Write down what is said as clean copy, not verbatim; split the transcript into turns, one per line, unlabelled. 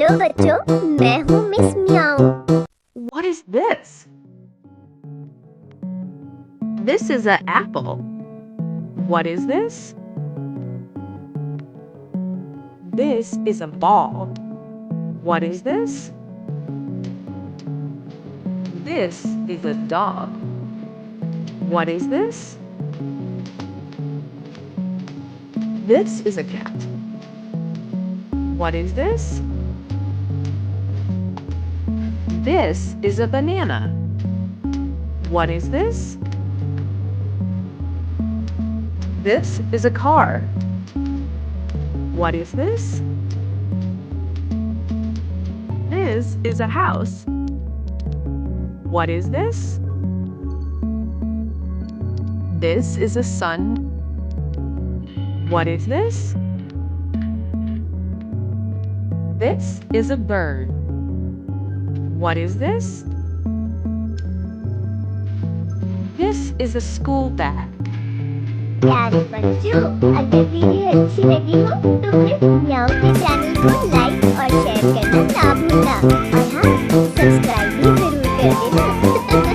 Hello बच्चों, मैं हूँ मिस म्याऊ।
What is this? This is an apple. What is this? This is a ball. What is this? This is a dog. What is this? This is a cat. What is this? This is a banana. What is this? This is a car. What is this? This is a house. What is this? This is a sun. What is this? This is a bird. What is this? This is a school bag.
प्यारे बच्चों, अगर video अच्छी लगी हो तो फिर म्याऊ के चैनल को लाइक और शेयर करना ना भूलना और हाँ, सब्सक्राइब भी जरूर कर देना।